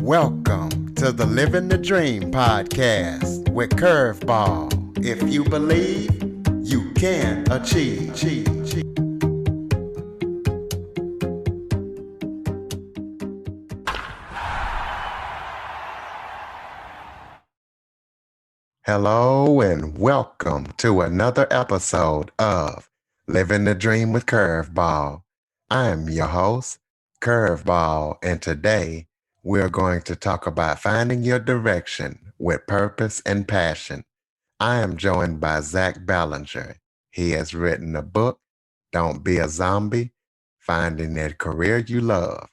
Welcome to the Living the Dream podcast with Curveball. If you believe, you can achieve. Hello and welcome to another episode of Living the Dream with Curveball. I'm your host, Curveball, and today we're going to talk about finding your direction with purpose and passion. I am joined by Zack Ballinger. He has written a book, Don't Be a Zombie, Finding a Career You Love.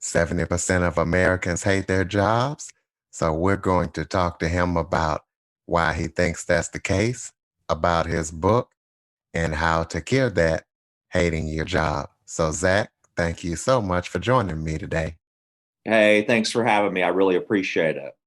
70% of Americans hate their jobs, so we're going to talk to him about why he thinks that's the case, about his book, and how to cure that hating your job. So, Zack, thank you so much for joining me today. Hey, thanks for having me. I really appreciate it.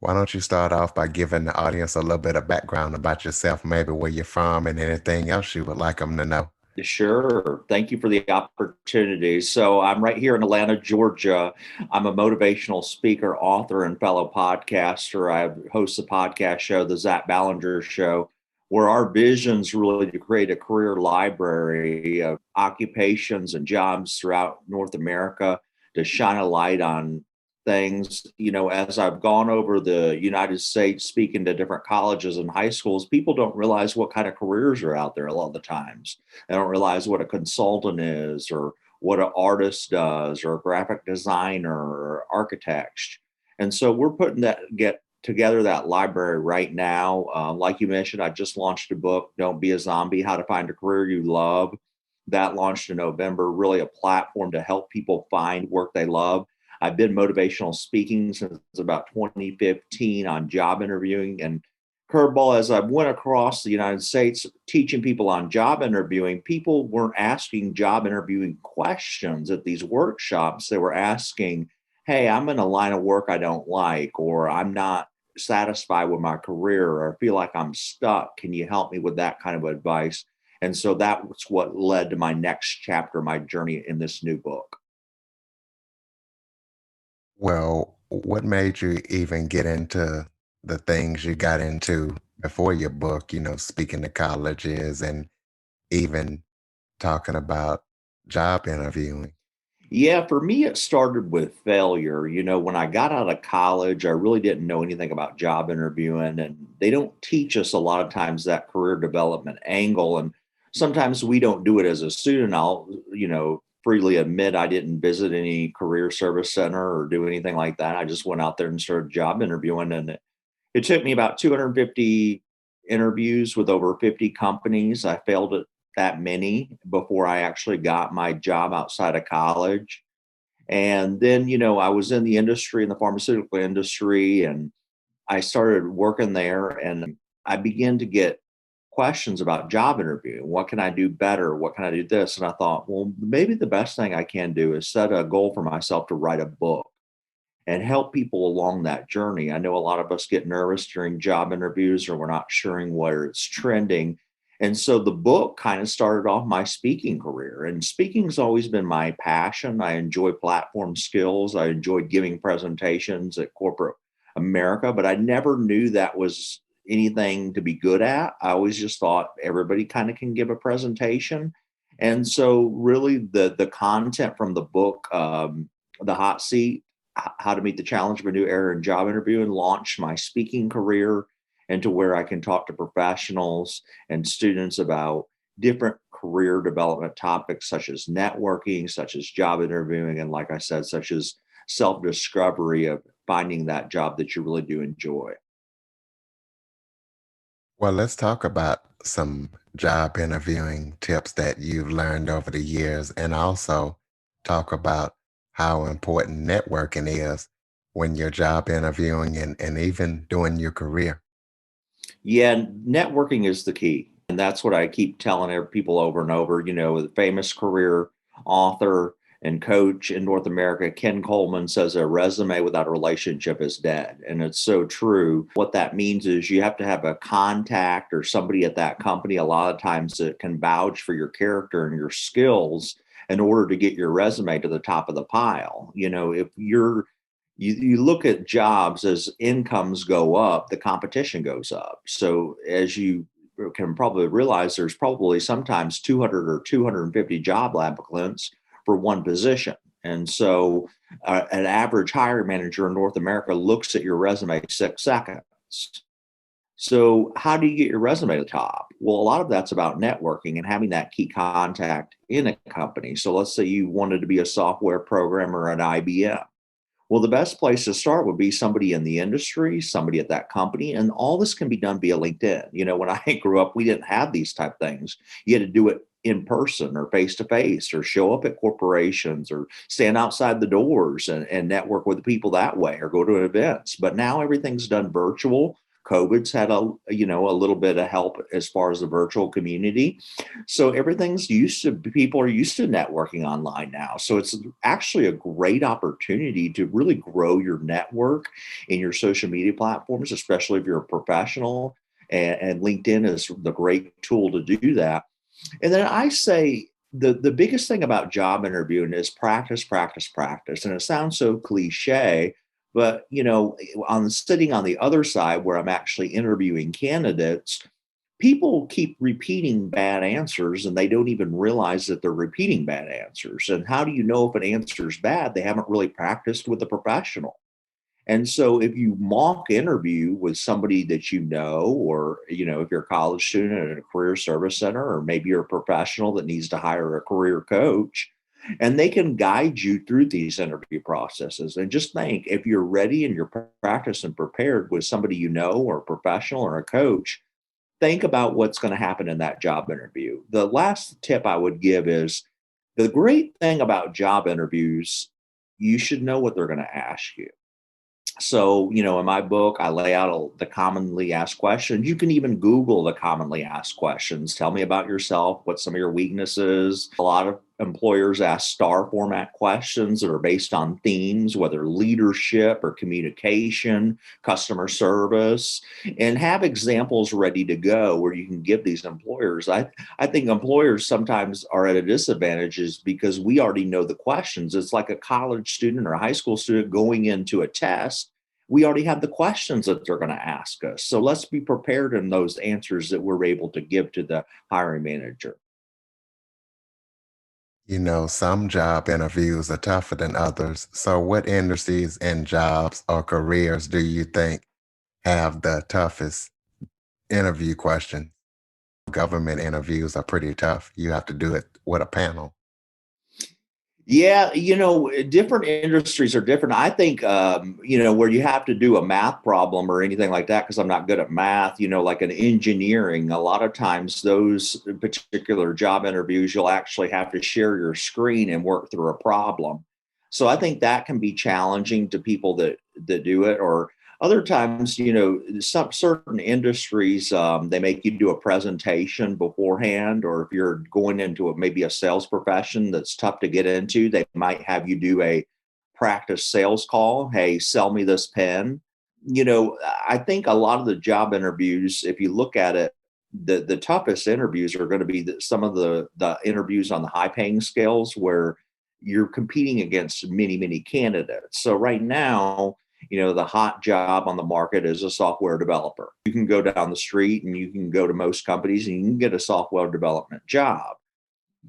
Why don't you start off by giving the audience a little bit of background about yourself, maybe where you're from and anything else you would like them to know? Sure. Thank you for the opportunity. So, I'm right here in Atlanta, Georgia. I'm a motivational speaker, author, and fellow podcaster. I host a podcast show, The Zack Ballinger Show, where our vision's really to create a career library of occupations and jobs throughout North America to shine a light on things. As I've gone over the United States speaking to different colleges and high schools, people don't realize what kind of careers are out there a lot of the times. They don't realize what a consultant is, or what an artist does, or a graphic designer, or architect. And so we're putting get together that library right now. Like you mentioned, I just launched a book, Don't Be a Zombie, How to Find a Career You Love. That launched in November, really a platform to help people find work they love. I've been motivational speaking since about 2015 on job interviewing, and curveball, as I went across the United States teaching people on job interviewing, people weren't asking job interviewing questions at these workshops. They were asking, hey, I'm in a line of work I don't like, or I'm not satisfied with my career, or I feel like I'm stuck. Can you help me with that kind of advice? And so that was what led to my next chapter, my journey in this new book. Well, what made you even get into the things you got into before your book, speaking to colleges and even talking about job interviewing? Yeah, for me, it started with failure. When I got out of college, I really didn't know anything about job interviewing, and they don't teach us a lot of times that career development angle. And sometimes we don't do it as a student. I'll, freely admit I didn't visit any career service center or do anything like that. I just went out there and started job interviewing, and it took me about 250 interviews with over 50 companies. I failed at that many before I actually got my job outside of college. And then, I was in the industry, in the pharmaceutical industry, and I started working there, and I began to get questions about job interviewing. What can I do better? What can I do this? And I thought, well, maybe the best thing I can do is set a goal for myself to write a book and help people along that journey. I know a lot of us get nervous during job interviews, or we're not sure where it's trending. And so the book kind of started off my speaking career. And speaking's always been my passion. I enjoy platform skills. I enjoyed giving presentations at corporate America, but I never knew that was anything to be good at. I always just thought everybody kind of can give a presentation. And so really the content from the book, The Hot Seat, How to Meet the Challenge of a New Era in Job Interviewing, launched my speaking career into where I can talk to professionals and students about different career development topics, such as networking, such as job interviewing, and like I said, such as self-discovery of finding that job that you really do enjoy. Well, let's talk about some job interviewing tips that you've learned over the years and also talk about how important networking is when you're job interviewing and even doing your career. Yeah, networking is the key. And that's what I keep telling people over and over. The famous career author and coach in North America, Ken Coleman, says a resume without a relationship is dead. And it's so true. What that means is you have to have a contact or somebody at that company a lot of times that can vouch for your character and your skills. in order to get your resume to the top of the pile. If you look at jobs, as incomes go up, the competition goes up. So as you can probably realize, there's probably sometimes 200 or 250 job applicants for one position. And so an average hiring manager in North America looks at your resume 6 seconds. So how do you get your resume to the top? Well, a lot of that's about networking and having that key contact in a company. So let's say you wanted to be a software programmer at IBM. Well, the best place to start would be somebody in the industry, somebody at that company, and all this can be done via LinkedIn. When I grew up, we didn't have these type things. You had to do it in person or face to face, or show up at corporations, or stand outside the doors and network with people that way, or go to events. But now everything's done virtual. COVID's had a little bit of help as far as the virtual community. So people are used to networking online now. So it's actually a great opportunity to really grow your network in your social media platforms, especially if you're a professional. And LinkedIn is the great tool to do that. And then I say the biggest thing about job interviewing is practice, practice, practice. And it sounds so cliche, but on sitting on the other side where I'm actually interviewing candidates, people keep repeating bad answers and they don't even realize that they're repeating bad answers. And how do you know if an answer is bad? They haven't really practiced with a professional. And so if you mock interview with somebody that or, if you're a college student at a career service center, or maybe you're a professional that needs to hire a career coach, and they can guide you through these interview processes. And just think, if you're ready and you're practiced and prepared with somebody or a professional or a coach, think about what's going to happen in that job interview. The last tip I would give is, the great thing about job interviews, you should know what they're going to ask you. So, in my book, I lay out the commonly asked questions. You can even Google the commonly asked questions. Tell me about yourself. What's some of your weaknesses? A lot of employers ask star format questions that are based on themes, whether leadership or communication, customer service, and have examples ready to go where you can give these employers. I think employers sometimes are at a disadvantage because we already know the questions. It's like a college student or a high school student going into a test. We already have the questions that they're going to ask us. So let's be prepared in those answers that we're able to give to the hiring manager. Some job interviews are tougher than others. So, what industries and jobs or careers do you think have the toughest interview questions? Government interviews are pretty tough. You have to do it with a panel. Yeah, different industries are different. I think, where you have to do a math problem or anything like that, because I'm not good at math, like an engineering, a lot of times those particular job interviews, you'll actually have to share your screen and work through a problem. So I think that can be challenging to people that do it. Or other times, some certain industries, they make you do a presentation beforehand, or if you're going into maybe a sales profession that's tough to get into, they might have you do a practice sales call. Hey, sell me this pen. I think a lot of the job interviews, if you look at it, the toughest interviews are going to be some of the interviews on the high paying scales, where you're competing against many, many candidates. So right now, the hot job on the market is a software developer. You can go down the street and you can go to most companies and you can get a software development job.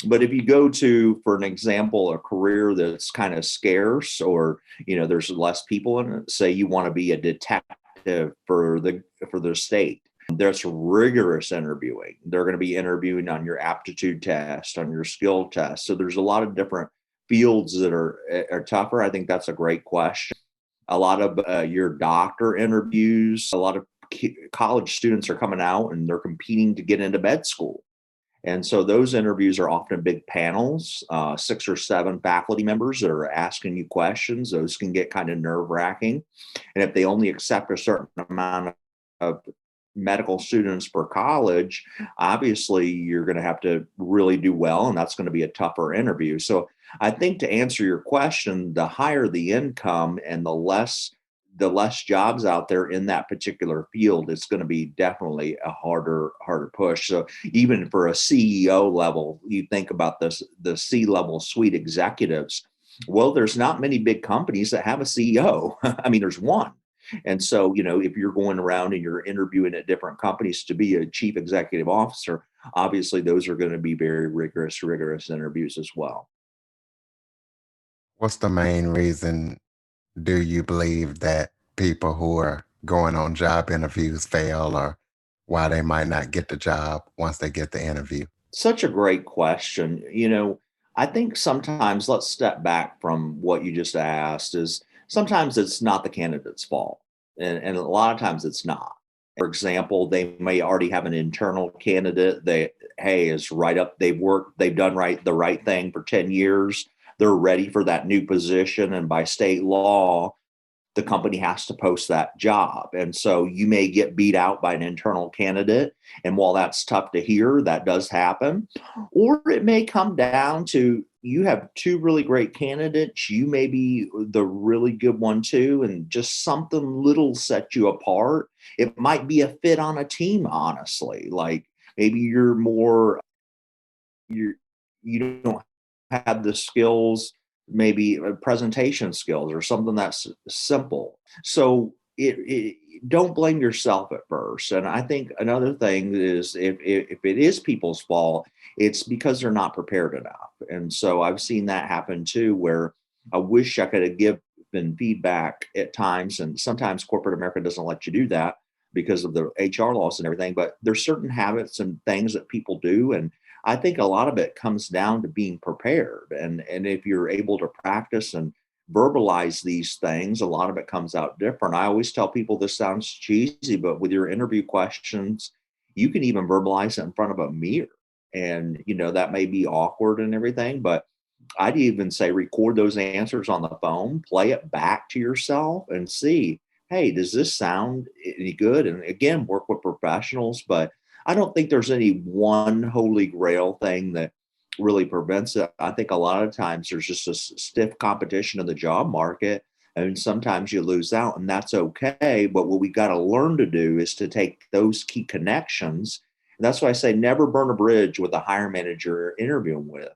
But if you go to, for an example, a career that's kind of scarce, or, there's less people in it, say you want to be a detective for the state, there's rigorous interviewing. They're going to be interviewing on your aptitude test, on your skill test. So there's a lot of different fields that are tougher. I think that's a great question. A lot of your doctor interviews, a lot of college students are coming out and they're competing to get into med school. And so those interviews are often big panels, 6 or 7 faculty members that are asking you questions. Those can get kind of nerve wracking. And if they only accept a certain amount of medical students per college, obviously you're going to have to really do well, and that's going to be a tougher interview. So I think, to answer your question, the higher the income and the less the less jobs out there in that particular field, it's going to be definitely a harder push. So even for a CEO level, you think about this, the C-level suite executives. Well, there's not many big companies that have a CEO. I mean, there's one. And so, if you're going around and you're interviewing at different companies to be a chief executive officer, obviously those are going to be very rigorous interviews as well. What's the main reason do you believe that people who are going on job interviews fail, or why they might not get the job once they get the interview? Such a great question. I think sometimes, let's step back from what you just asked, is sometimes it's not the candidate's fault. And a lot of times it's not. For example, they may already have an internal candidate that, hey, is right up, they've done the right thing for 10 years. They're ready for that new position. And by state law, the company has to post that job. And so you may get beat out by an internal candidate. And while that's tough to hear, that does happen. Or it may come down to you have two really great candidates. You may be the really good one too. And just something little set you apart. It might be a fit on a team, honestly. Like maybe you don't have the skills, maybe presentation skills or something that's simple. So don't blame yourself at first. And I think another thing is, if it is people's fault, it's because they're not prepared enough. And so I've seen that happen too, where I wish I could have given feedback at times. And sometimes corporate America doesn't let you do that because of the HR laws and everything. But there's certain habits and things that people do. And I think a lot of it comes down to being prepared. And if you're able to practice and verbalize these things, a lot of it comes out different. I always tell people, this sounds cheesy, but with your interview questions, you can even verbalize it in front of a mirror. And, that may be awkward and everything, but I'd even say record those answers on the phone, play it back to yourself and see, hey, does this sound any good? And again, work with professionals, but I don't think there's any one holy grail thing that really prevents it. I think a lot of times there's just a stiff competition in the job market, and sometimes you lose out, and that's okay. But what we got to learn to do is to take those key connections. And that's why I say never burn a bridge with a hiring manager you're interviewing with.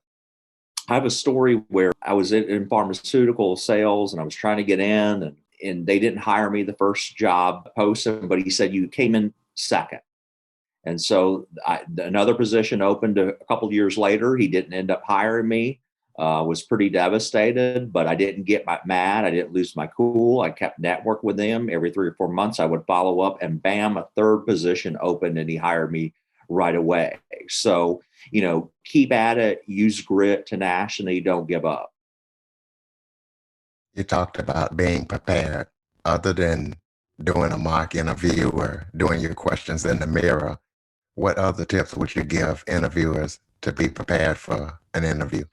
I have a story where I was in pharmaceutical sales and I was trying to get in, and they didn't hire me the first job posted, but he said, you came in second. And so another position opened a couple of years later. He didn't end up hiring me. Was pretty devastated, but I didn't get mad. I didn't lose my cool. I kept network with him. Every 3 or 4 months, I would follow up, and bam, a third position opened, and he hired me right away. So, keep at it, use grit, tenacity, don't give up. You talked about being prepared. Other than doing a mock interview or doing your questions in the mirror, what other tips would you give interviewers to be prepared for an interview?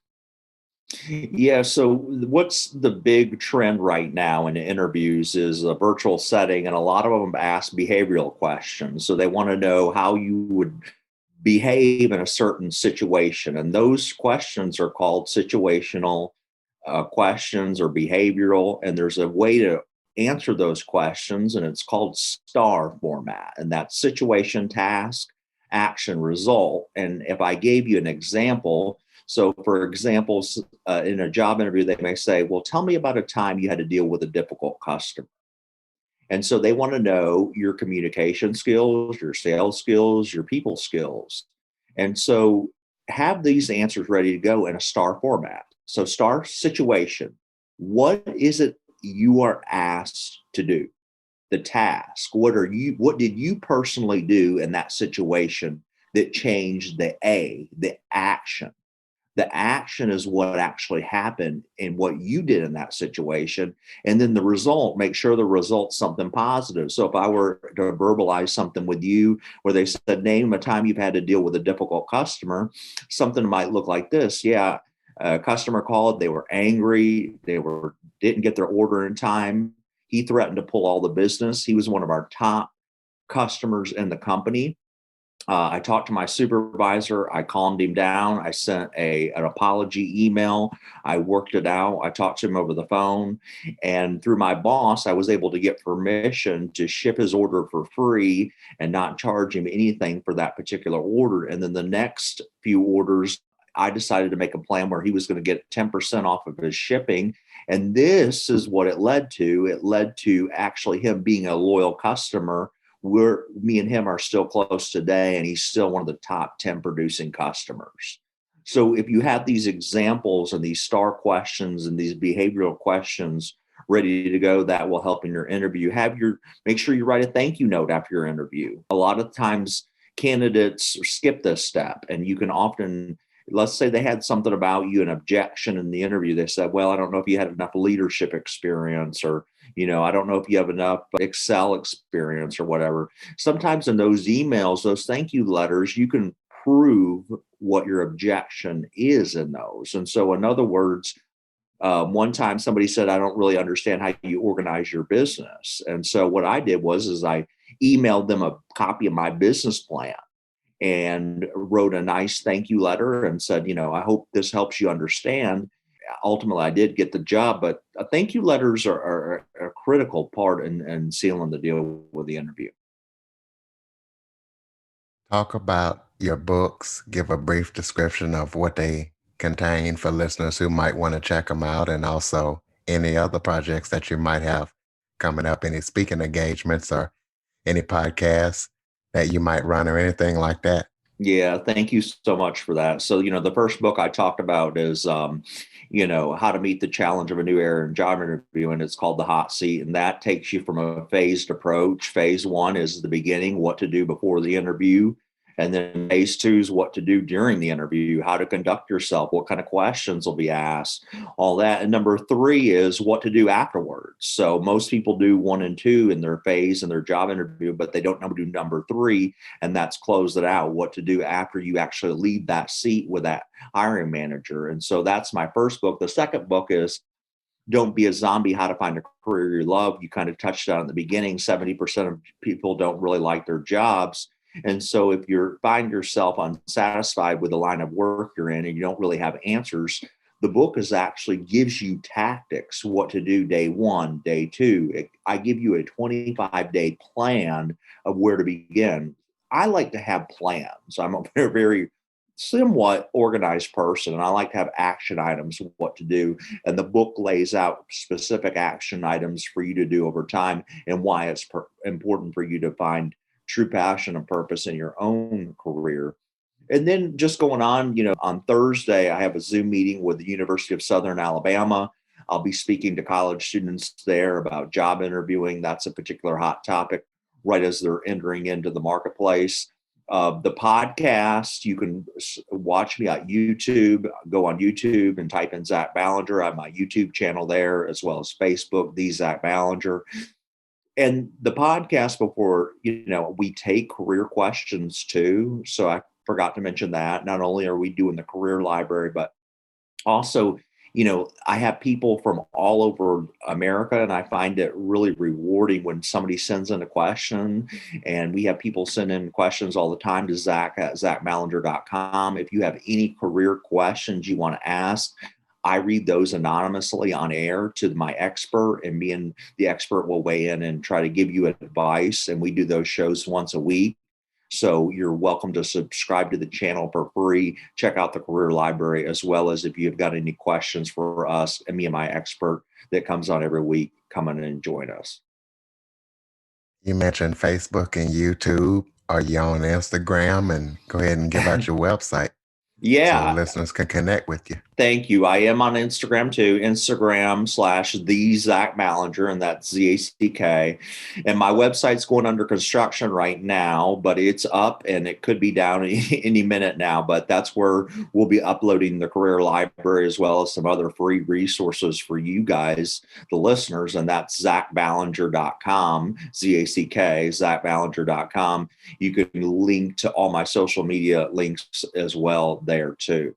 Yeah. So, what's the big trend right now in interviews is a virtual setting, and a lot of them ask behavioral questions. So, they want to know how you would behave in a certain situation. And those questions are called situational questions or behavioral. And there's a way to answer those questions, and it's called STAR format. And that's situation, task, action, result. And if I gave you an example, so for examples, in a job interview, they may say, well, tell me about a time you had to deal with a difficult customer. And so they want to know your communication skills, your sales skills, your people skills. And so have these answers ready to go in a STAR format. So, STAR situation. What is it you are asked to do? The task. What did you personally do in that situation that changed the action? The action is what actually happened and what you did in that situation. And then the result, make sure the result's something positive. So if I were to verbalize something with you where they said, name a time you've had to deal with a difficult customer, something might look like this. Yeah, a customer called, they were angry, didn't get their order in time. He threatened to pull all the business. He was one of our top customers in the company. I talked to my supervisor. I calmed him down. I sent an apology email. I worked it out. I talked to him over the phone. And through my boss, I was able to get permission to ship his order for free and not charge him anything for that particular order. And then the next few orders, I decided to make a plan where he was going to get 10% off of his shipping. And this is what it led to. It led to actually him being a loyal customer. Me and him are still close today, and he's still one of the top 10 producing customers. So if you have these examples and these star questions and these behavioral questions ready to go, that will help in your interview. Make sure you write a thank you note after your interview. A lot of times candidates skip this step, and you can often, let's say they had something about you, an objection in the interview. They said, well, I don't know if you had enough leadership experience, or, I don't know if you have enough Excel experience or whatever. Sometimes in those emails, those thank you letters, you can prove what your objection is in those. And so, in other words, one time somebody said, I don't really understand how you organize your business. And so what I did is I emailed them a copy of my business plan and wrote a nice thank you letter and said, I hope this helps you understand. Ultimately, I did get the job, but thank you letters are a critical part in sealing the deal with the interview. Talk about your books, give a brief description of what they contain for listeners who might want to check them out, and also any other projects that you might have coming up, any speaking engagements or any podcasts that you might run or anything like that. Yeah, thank you so much for that. So, the first book I talked about is, how to meet the challenge of a new era in job interview, and it's called The Hot Seat. And that takes you from a phased approach. Phase one is the beginning, what to do before the interview. And then phase two is what to do during the interview, how to conduct yourself, what kind of questions will be asked, all that. And number three is what to do afterwards. So most people do one and two in their phase in their job interview, but they don't know to do number three, and that's close it out, what to do after you actually leave that seat with that hiring manager. And so that's my first book. The second book is Don't Be a Zombie, How to Find a Career You Love. You kind of touched on at the beginning, 70% of people don't really like their jobs. And so if you find yourself unsatisfied with the line of work you're in and you don't really have answers, the book is actually gives you tactics, what to do day one, day two. I give you a 25-day plan of where to begin. I like to have plans. I'm a very, very somewhat organized person, and I like to have action items, what to do. And the book lays out specific action items for you to do over time and why it's important for you to find true passion and purpose in your own career. And then just going on Thursday, I have a Zoom meeting with the University of Southern Alabama. I'll be speaking to college students there about job interviewing. That's a particular hot topic right as they're entering into the marketplace. The podcast, you can watch me on YouTube. Go on YouTube and type in Zack Ballinger. I have my YouTube channel there, as well as Facebook, the Zack Ballinger. And the podcast, before, we take career questions too. So I forgot to mention that. Not only are we doing the career library, but also, I have people from all over America, and I find it really rewarding when somebody sends in a question. And we have people send in questions all the time to Zack at zackballinger.com. If you have any career questions you want to ask, I read those anonymously on air to my expert, and me and the expert will weigh in and try to give you advice. And we do those shows once a week. So you're welcome to subscribe to the channel for free. Check out the career library, as well as if you've got any questions for us and me and my expert that comes on every week, come in and join us. You mentioned Facebook and YouTube. Are you on Instagram? And go ahead and give out your website so Yeah, listeners can connect with you. thank you. I am on Instagram too. Instagram / the Zack Ballinger, and that's ZACK. And my website's going under construction right now, but it's up and it could be down any minute now. But that's where we'll be uploading the career library, as well as some other free resources for you guys, the listeners. And that's zackballinger.com, ZACK, zackballinger.com. You can link to all my social media links as well there too.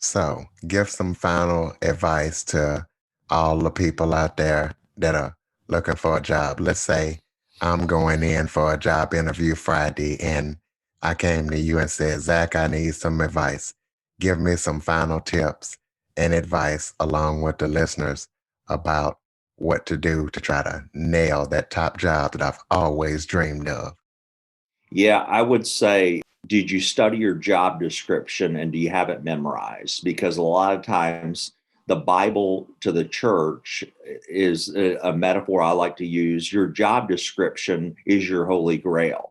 So give some final advice to all the people out there that are looking for a job. Let's say I'm going in for a job interview Friday, and I came to you and said, Zach, I need some advice. Give me some final tips and advice along with the listeners about what to do to try to nail that top job that I've always dreamed of. Yeah, I would say, did you study your job description and do you have it memorized? Because a lot of times the Bible to the church is a metaphor I like to use. Your job description is your holy grail.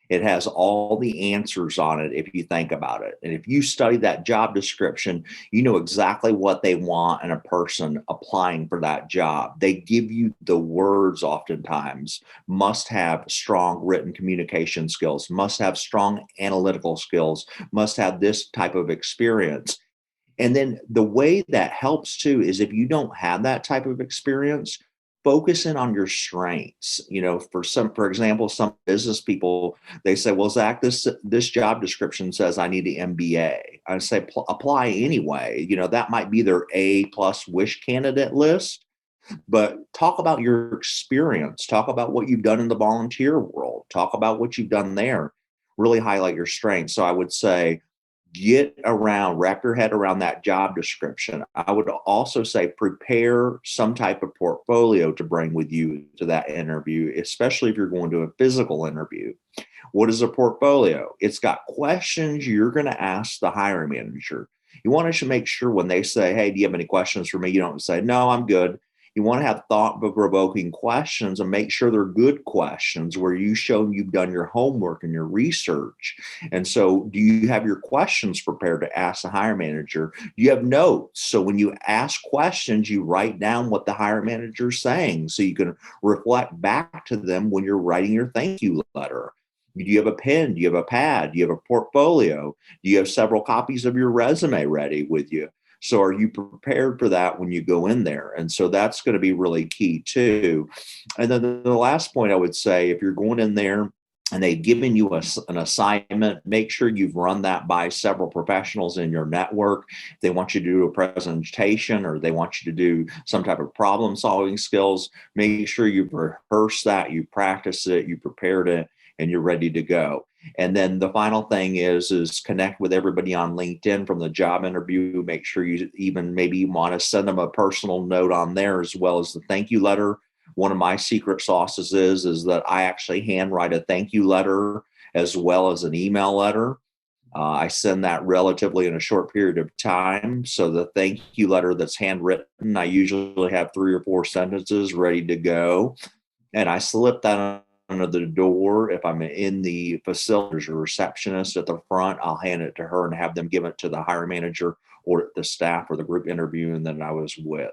It has all the answers on it if you think about it. And if you study that job description, you know exactly what they want in a person applying for that job. They give you the words oftentimes: must have strong written communication skills, must have strong analytical skills, must have this type of experience. And then the way that helps too is if you don't have that type of experience, focus in on your strengths. For example, some business people, they say, well, Zach, this job description says I need an MBA. I say apply anyway. That might be their A plus wish candidate list, but talk about your experience, talk about what you've done in the volunteer world, talk about what you've done there, really highlight your strengths. So I would say, wrap your head around that job description. I would also say prepare some type of portfolio to bring with you to that interview, especially if you're going to a physical interview. What is a portfolio? It's got questions you're going to ask the hiring manager. You want to make sure when they say, hey, do you have any questions for me? You don't say, no, I'm good. You want to have thought-provoking questions and make sure they're good questions where you show you've done your homework and your research. And so do you have your questions prepared to ask the hiring manager? Do you have notes? So when you ask questions, you write down what the hiring manager is saying so you can reflect back to them when you're writing your thank you letter. Do you have a pen? Do you have a pad? Do you have a portfolio? Do you have several copies of your resume ready with you? So are you prepared for that when you go in there? And so that's going to be really key too. And then the last point I would say, if you're going in there and they've given you an assignment, make sure you've run that by several professionals in your network. If they want you to do a presentation or they want you to do some type of problem solving skills, make sure you've rehearsed that, you practice it, you prepared it, and you're ready to go. And then the final thing is connect with everybody on LinkedIn from the job interview. Make sure you maybe want to send them a personal note on there as well as the thank you letter. One of my secret sauces is that I actually handwrite a thank you letter as well as an email letter. I send that relatively in a short period of time. So the thank you letter that's handwritten, I usually have 3 or 4 sentences ready to go. And I slip that under the door. If I'm in the facility, there's a receptionist at the front, I'll hand it to her and have them give it to the hiring manager or the staff or the group interviewing that I was with.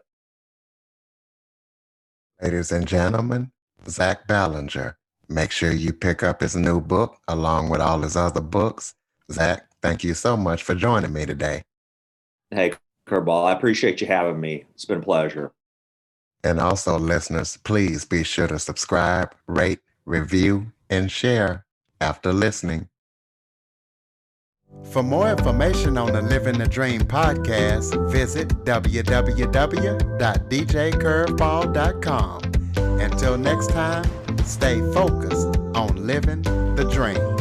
Ladies and gentlemen, Zack Ballinger. Make sure you pick up his new book along with all his other books. Zach, thank you so much for joining me today. Hey, Kerbal, I appreciate you having me. It's been a pleasure. And also, listeners, please be sure to subscribe, rate, review, and share after listening. For more information on the Living the Dream podcast, visit www.djcurveball.com. Until next time, stay focused on living the dream.